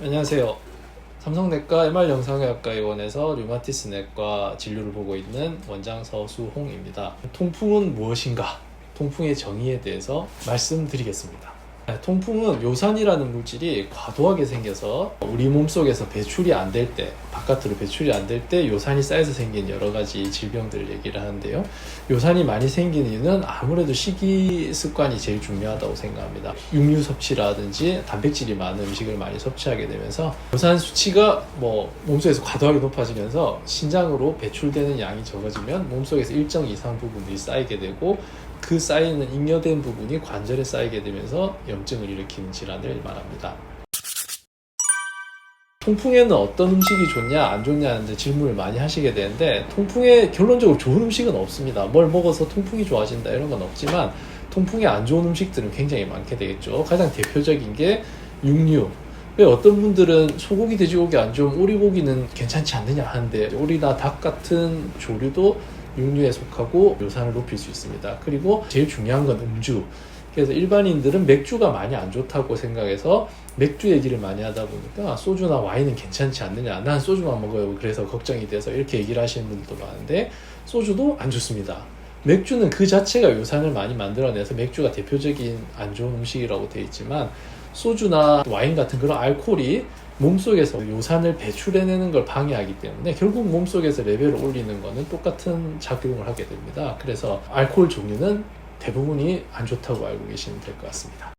안녕하세요. 삼성내과 MR영상의학과의원에서 류마티스 내과 진료를 보고 있는 원장 서수홍입니다. 통풍은 무엇인가? 통풍의 정의에 대해서 말씀드리겠습니다. 통풍은 요산이라는 물질이 과도하게 생겨서 우리 몸속에서 배출이 안 될 때, 바깥으로 배출이 안 될 때 요산이 쌓여서 생긴 여러 가지 질병들을 얘기를 하는데요. 요산이 많이 생기는 이유는 아무래도 식이 습관이 제일 중요하다고 생각합니다. 육류 섭취라든지 단백질이 많은 음식을 많이 섭취하게 되면서 요산 수치가 몸속에서 과도하게 높아지면서 신장으로 배출되는 양이 적어지면 몸속에서 일정 이상 부분들이 쌓이게 되고 그 쌓이는 잉여된 부분이 관절에 쌓이게 되면서 염증을 일으키는 질환을 말합니다. 통풍에는 어떤 음식이 좋냐 안 좋냐는 질문을 많이 하시게 되는데, 통풍에 결론적으로 좋은 음식은 없습니다. 뭘 먹어서 통풍이 좋아진다 이런 건 없지만 통풍에 안 좋은 음식들은 굉장히 많게 되겠죠. 가장 대표적인 게 육류. 왜 어떤 분들은 소고기, 돼지고기 안 좋으면 오리고기는 괜찮지 않느냐 하는데, 오리나 닭 같은 조류도 육류에 속하고 요산을 높일 수 있습니다. 그리고 제일 중요한 건 음주. 그래서 일반인들은 맥주가 많이 안 좋다고 생각해서 맥주 얘기를 많이 하다 보니까 소주나 와인은 괜찮지 않느냐, 난 소주만 먹어요, 그래서 걱정이 돼서 이렇게 얘기를 하시는 분들도 많은데, 소주도 안 좋습니다. 맥주는 그 자체가 요산을 많이 만들어내서 맥주가 대표적인 안 좋은 음식이라고 되어 있지만, 소주나 와인 같은 그런 알코올이 몸속에서 요산을 배출해내는 걸 방해하기 때문에 결국 몸속에서 레벨을 올리는 거는 똑같은 작용을 하게 됩니다. 그래서 알코올 종류는 대부분이 안 좋다고 알고 계시면 될 것 같습니다.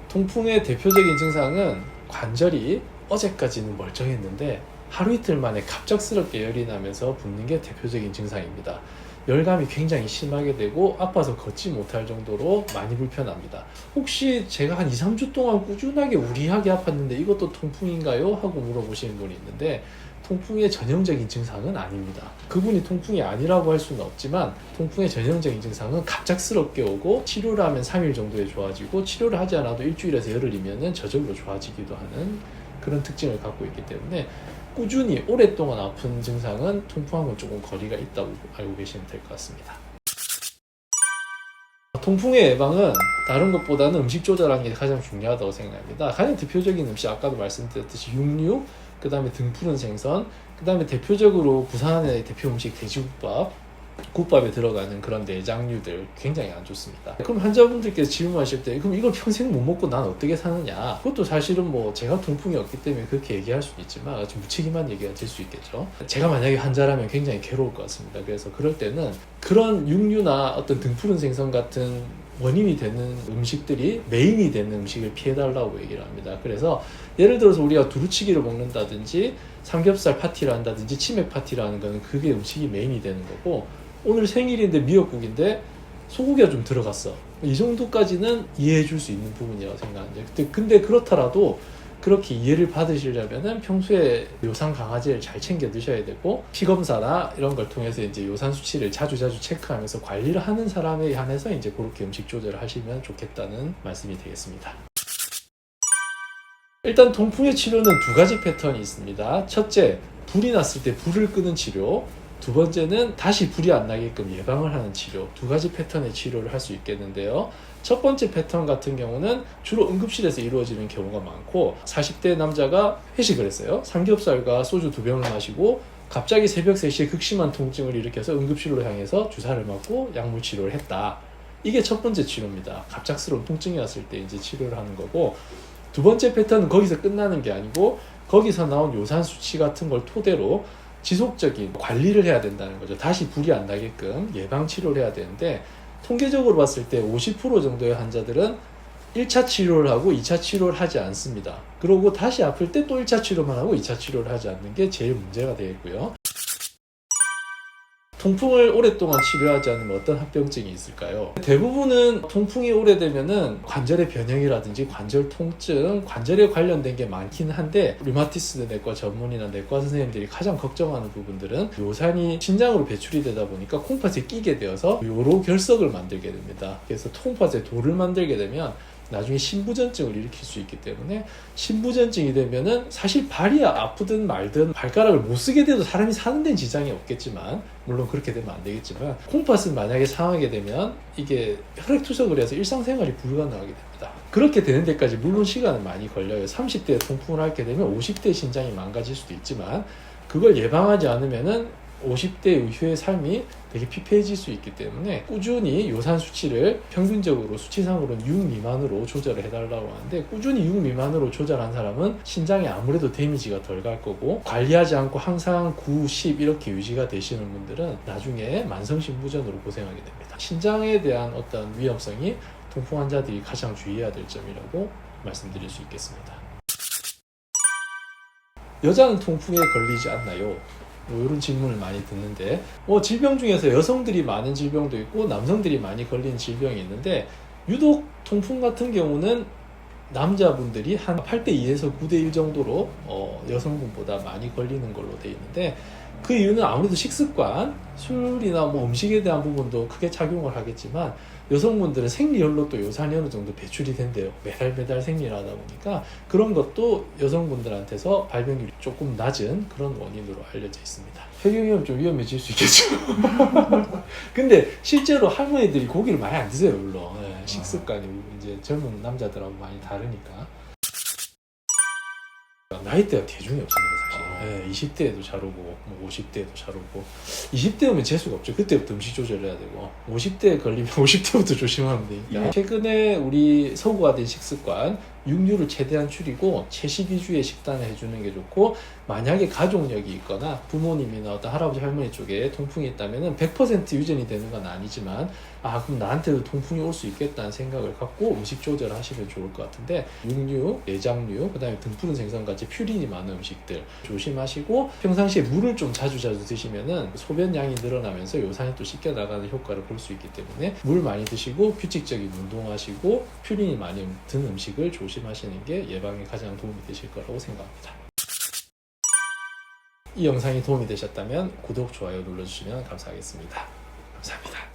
통풍의 대표적인 증상은 관절이 어제까지는 멀쩡했는데 하루 이틀 만에 갑작스럽게 열이 나면서 붓는 게 대표적인 증상입니다. 열감이 굉장히 심하게 되고 아파서 걷지 못할 정도로 많이 불편합니다. 혹시 제가 한 2, 3주 동안 꾸준하게 우리하게 아팠는데 이것도 통풍인가요? 하고 물어보시는 분이 있는데, 통풍의 전형적인 증상은 아닙니다. 그분이 통풍이 아니라고 할 수는 없지만 통풍의 전형적인 증상은 갑작스럽게 오고 치료를 하면 3일 정도에 좋아지고 치료를 하지 않아도 일주일에서 열흘이면 저절로 좋아지기도 하는 그런 특징을 갖고 있기 때문에 꾸준히 오랫동안 아픈 증상은 통풍하고는 조금 거리가 있다고 알고 계시면 될 것 같습니다. 통풍의 예방은 다른 것보다는 음식 조절하는 게 가장 중요하다고 생각합니다. 가장 대표적인 음식, 아까도 말씀드렸듯이 육류, 그 다음에 등 푸른 생선, 그 다음에 대표적으로 부산의 대표 음식 돼지국밥, 국밥에 들어가는 그런 내장류들 굉장히 안 좋습니다. 그럼 환자분들께서 질문하실 때, 그럼 이걸 평생 못 먹고 난 어떻게 사느냐? 그것도 사실은 제가 통풍이 없기 때문에 그렇게 얘기할 수도 있지만 좀 무책임한 얘기가 될 수 있겠죠. 제가 만약에 환자라면 굉장히 괴로울 것 같습니다. 그래서 그럴 때는 그런 육류나 어떤 등푸른 생선 같은 원인이 되는 음식들이 메인이 되는 음식을 피해달라고 얘기를 합니다. 그래서 예를 들어서 우리가 두루치기를 먹는다든지 삼겹살 파티를 한다든지 치맥 파티를 하는 거는 그게 음식이 메인이 되는 거고, 오늘 생일인데 미역국인데 소고기가 좀 들어갔어, 이 정도까지는 이해해 줄 수 있는 부분이라고 생각하는데, 근데 그렇더라도 그렇게 이해를 받으시려면은 평소에 요산 강화제를 잘 챙겨 드셔야 되고, 피검사나 이런 걸 통해서 이제 요산 수치를 자주 체크하면서 관리를 하는 사람에 한해서 이제 그렇게 음식 조절을 하시면 좋겠다는 말씀이 되겠습니다. 일단 통풍의 치료는 두 가지 패턴이 있습니다. 첫째, 불이 났을 때 불을 끄는 치료. 두 번째는 다시 불이 안 나게끔 예방을 하는 치료. 두 가지 패턴의 치료를 할 수 있겠는데요. 첫 번째 패턴 같은 경우는 주로 응급실에서 이루어지는 경우가 많고, 40대 남자가 회식을 했어요. 삼겹살과 소주 2병을 마시고 갑자기 새벽 3시에 극심한 통증을 일으켜서 응급실로 향해서 주사를 맞고 약물 치료를 했다. 이게 첫 번째 치료입니다. 갑작스러운 통증이 왔을 때 이제 치료를 하는 거고, 두 번째 패턴은 거기서 끝나는 게 아니고 거기서 나온 요산 수치 같은 걸 토대로 지속적인 관리를 해야 된다는 거죠. 다시 불이 안 나게끔 예방 치료를 해야 되는데, 통계적으로 봤을 때 50% 정도의 환자들은 1차 치료를 하고 2차 치료를 하지 않습니다. 그리고 다시 아플 때 또 1차 치료만 하고 2차 치료를 하지 않는 게 제일 문제가 되겠고요. 통풍을 오랫동안 치료하지 않으면 어떤 합병증이 있을까요? 대부분은 통풍이 오래되면은 관절의 변형이라든지 관절 통증, 관절에 관련된 게 많긴 한데, 류마티스 내과 전문의나 내과 선생님들이 가장 걱정하는 부분들은 요산이 신장으로 배출이 되다 보니까 콩팥에 끼게 되어서 요로 결석을 만들게 됩니다. 그래서 콩팥에 돌을 만들게 되면 나중에 신부전증을 일으킬 수 있기 때문에 신부전증이 되면은 사실 발이 아프든 말든 발가락을 못 쓰게 돼도 사람이 사는 데는 지장이 없겠지만, 물론 그렇게 되면 안 되겠지만, 콩팥을 만약에 상하게 되면 이게 혈액투석을 해서 일상생활이 불가능하게 됩니다. 그렇게 되는 데까지 물론 시간은 많이 걸려요. 30대에 통풍을 하게 되면 50대 신장이 망가질 수도 있지만, 그걸 예방하지 않으면은 50대 이후의 삶이 되게 피폐해질 수 있기 때문에 꾸준히 요산 수치를 평균적으로 수치상으로는 6 미만으로 조절을 해달라고 하는데, 꾸준히 6 미만으로 조절한 사람은 신장에 아무래도 데미지가 덜 갈 거고, 관리하지 않고 항상 9, 10 이렇게 유지가 되시는 분들은 나중에 만성신부전으로 고생하게 됩니다. 신장에 대한 어떤 위험성이 통풍 환자들이 가장 주의해야 될 점이라고 말씀드릴 수 있겠습니다. 여자는 통풍에 걸리지 않나요? 이런 질문을 많이 듣는데, 질병 중에서 여성들이 많은 질병도 있고 남성들이 많이 걸리는 질병이 있는데, 유독 통풍 같은 경우는 남자분들이 한 8대 2에서 9대 1 정도로 여성분보다 많이 걸리는 걸로 되어 있는데, 그 이유는 아무래도 식습관, 술이나 음식에 대한 부분도 크게 작용을 하겠지만, 여성분들은 생리혈로 또 요산이 어느 정도 배출이 된대요. 매달 생리를 하다 보니까 그런 것도 여성분들한테서 발병률이 조금 낮은 그런 원인으로 알려져 있습니다. 폐경염 좀 위험해질 수 있겠죠. 근데 실제로 할머니들이 고기를 많이 안 드세요, 물론. 네, 식습관이 이제 젊은 남자들하고 많이 다르니까. 나이대가 대중이 없습니다, 사실. 네, 20대에도 잘 오고 50대에도 잘 오고. 20대 오면 재수가 없죠. 그때부터 음식 조절해야 되고, 50대에 걸리면 50대부터 조심하면 되니까. 최근에 우리 서구화된 식습관, 육류를 최대한 줄이고 채식 위주의 식단을 해주는 게 좋고, 만약에 가족력이 있거나 부모님이나 어떤 할아버지 할머니 쪽에 통풍이 있다면 100% 유전이 되는 건 아니지만, 그럼 나한테도 통풍이 올 수 있겠다는 생각을 갖고 음식 조절을 하시면 좋을 것 같은데, 육류, 내장류, 그 다음에 등푸른 생선같이 퓨린이 많은 음식들 조심하시고, 평상시에 물을 좀 자주 드시면은 소변량이 늘어나면서 요산이 또 씻겨 나가는 효과를 볼 수 있기 때문에 물 많이 드시고 규칙적인 운동하시고 퓨린이 많이 든 음식을 조심하시는 게 예방에 가장 도움이 되실 거라고 생각합니다. 이 영상이 도움이 되셨다면 구독, 좋아요 눌러주시면 감사하겠습니다. 감사합니다.